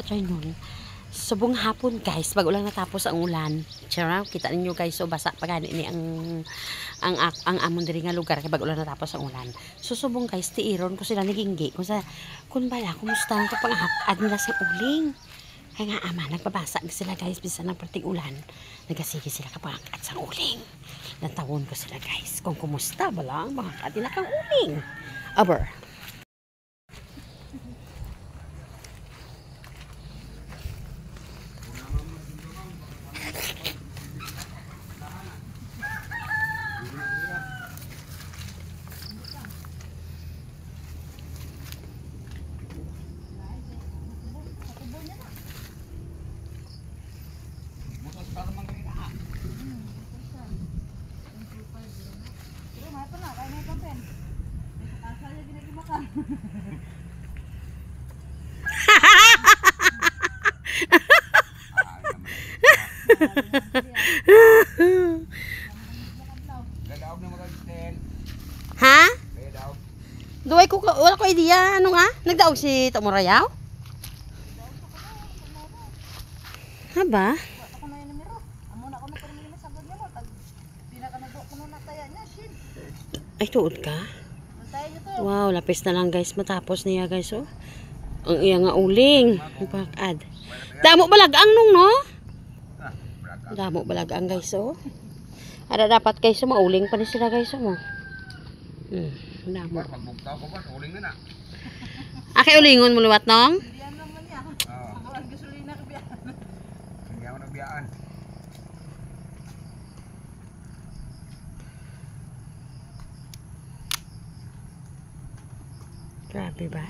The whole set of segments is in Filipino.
afternoon. Subong hapon guys, bago lang natapos ang ulan. Chara, kita ninyo guys, so basa pa gani ni ang amon diri nga lugar kay bago lang natapos ang ulan. So subong guys, tiiron ko sila naginggi ko sa kun bala kumusta ang kapanghatad nila sa uling. Kaya nga ama, nagpabasa sila guys, bisan ng perting ulan. Nagasige sila kapanghatad sa uling. Nantawon ko sila guys, kung kumusta bala ang mga nila kang uling. Aber. Ha? Duway ko wala ko idea ano nga? Nagdaog si Tamurayaw? Haba? Ay tuod ka? Wow, lapis na lang guys matapos niya guys oh. Ang iya nga uling, pakad. Damo balagang nung no? Damo balagang guys oh. Ada dapat guys mauling pa ni sila guys mo. Damo. Akay ulingon mo luwat nong? Grabe ba?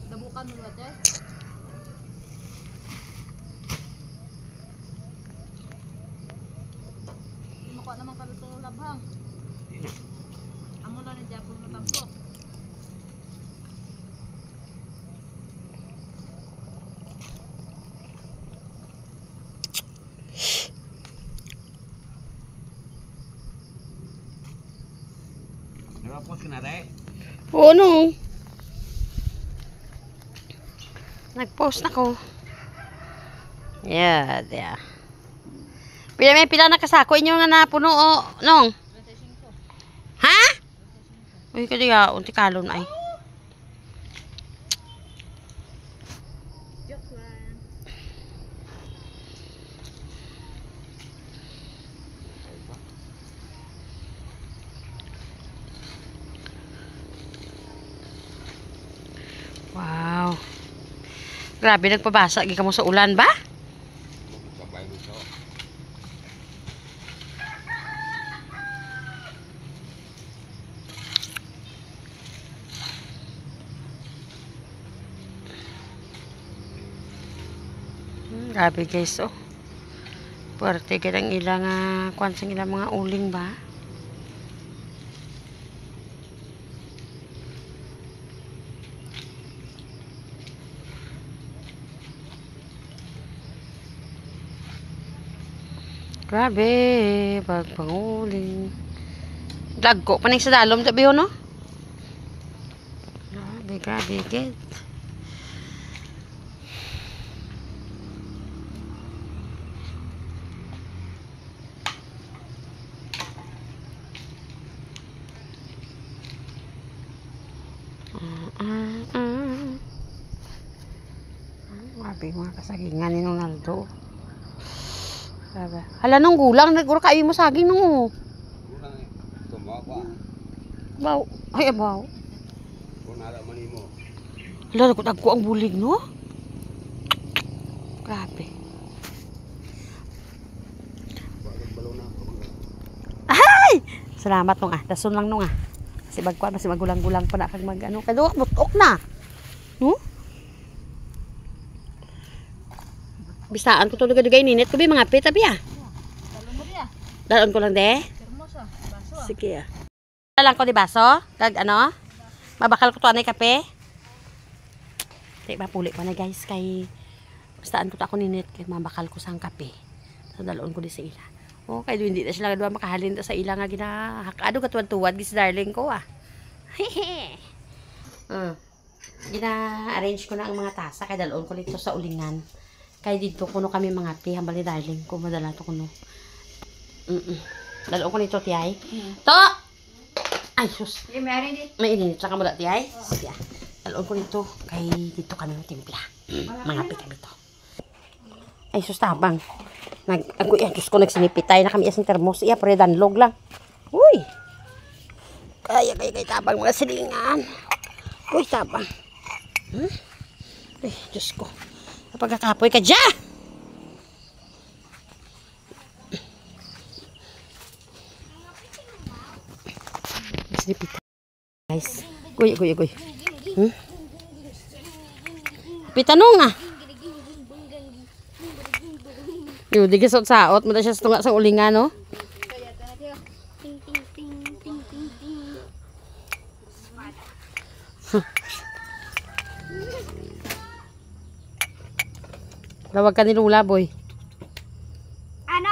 Dabukan mo ba ito? Makuha naman ka dito labhang. Amo na ni Japon na tampok. Nag-post ka na tayo? Oo no. Nag-post na ko. Yeah, yeah. Pila na kasako inyo nga napuno o nong? Ha? Uy, kadi nga, unti kalon ay. Wow. Grabe, nagpabasa gi kamo sa ulan ba? Grabe guys oh. Puwerte gid ang ilang kwan sang ilang mga uling ba? Grabe, pagpanguling. Dagko pa ning sa dalom sabi ho no? Grabe, gid. Grabe mga kasagingan ni Naldo. Hala nung gulang, naguro kayo mo saging nung. Gulang eh. Tumawa pa. Baw. Ay, baw. Kung nara man mo. Hala, nagko ang bulig, no? Grabe. Ay! Salamat nung dason lang nung Kasi bagkuan, kasi magulang-gulang pa na kag mag ano. Kaduwak, butok na. No? Bistaan ko to dugay ninit ko bi mga pita biya. Dalon mo diya. Dalon ko lang de. Hermosa, baso. Sige Dalan ko di baso, kag ano? Mabakal ko to anay kape. Di ba puli pa na guys kay bistaan ko to ako ninit kay mabakal ko sang kape. So dalon ko di sa ila. Okay, hindi na sila duwa makahalin sa ila nga ginahakado katuwad-tuwad gis darling ko ah. Hehe. Gina-arrange ko na ang mga tasa kay dalon ko dito sa ulingan. Kay dito kuno kami mga pi hambali darling ko madala to kuno. Dalon ko nito tiyay. To. Ay sus. May init sa kamula tiyay. Sige. Dalon ko nito kay dito kami timpla. Mga pi kami to. Ay sus tabang. Ako Diyos ko nagsinipitay na kami isang termos. Iya pre danlog lang. Uy. Kaya tabang mga silingan. Uy tabang. Ay Diyos ko. Napagkakapoy ka dyan. Sinipitay. Guys. Uy. Pitanong ah. Yo, di ka saot mo na siya tunga sa ulingan, no? Tawag ka ni Lula, boy. Ano?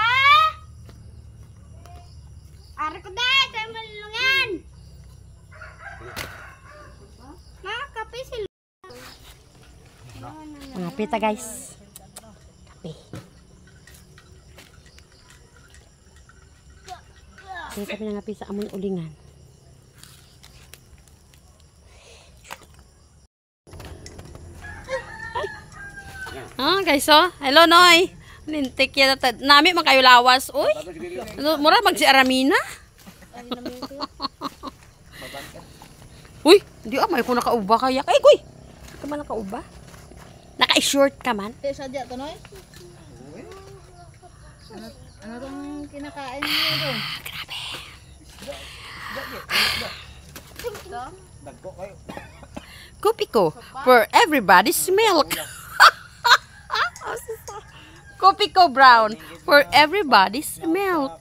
Ara ko dahil tayo malulungan. Kape si Mga pita, guys. Kape. Kaya kami nga sa amon ulingan. Guys, oh. Hello, Noy. Lintik yan. Nami, makayo lawas. Uy. Mura, magsi-aramina. Uy, hindi may ko nakauba kaya. Ay, kuy. Ka man nakauba? Naka-short ka man? sadya to, Noy? Ano tong kinakain niyo doon? Grabe. Kopi ko for everybody's milk. Kopi ko brown for everybody's milk.